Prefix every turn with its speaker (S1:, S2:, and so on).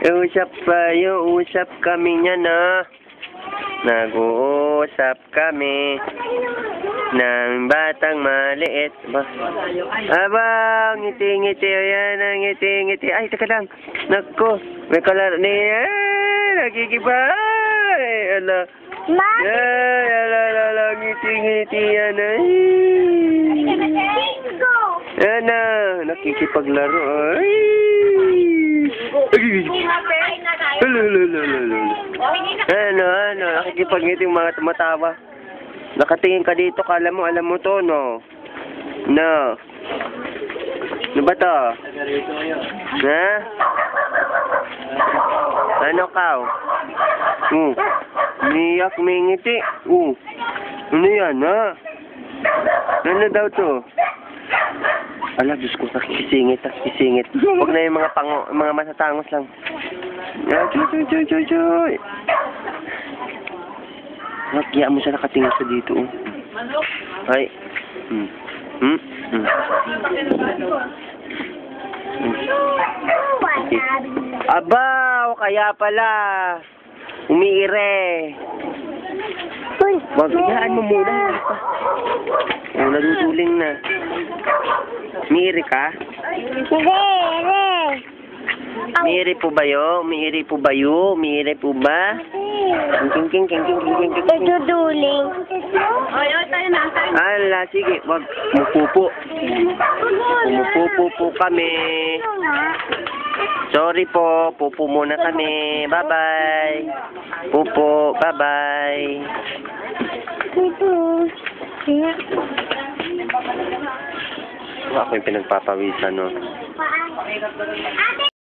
S1: Usap tayo, usap kami niya na. Nag-uusap kami ng batang maliit. Aba, ngiti-ngiti. Ayan, ngiti-ngiti. Ay, teka lang. Nako, may kalaro niya. Nakikibay. Ala. Ay, ala, ngiti-ngiti yan. Ay. Ayan na, nakikipaglaro. Ay. Ano, nakikipagngiti yung mga tumatawa. Nakatingin ka dito, kala mo, alam mo to, no? No. Ano ba to? Ha? Ano ka? Umiyak, may ngiti. Ano yan, ha? Ano daw to? Ala, Diyos ko, nakikisingit. Huwag na yung mga masatangos lang. Choy. Kaya mo siya nakatingin sa dito. Ay. Aba, kaya pala. Umiire. Wag, iyaan mo muna. Naduduling na. Umiire ka? Umiire po ba yo? Umiire po ba? King.
S2: Naduduling.
S1: Ala, sige. Wag, umupupo. Umupupo po kami. Sorry po, pupo muna kami. Bye-bye. Pupo, bye-bye. Ako yung pinagpapawisan, no?
S2: Ate!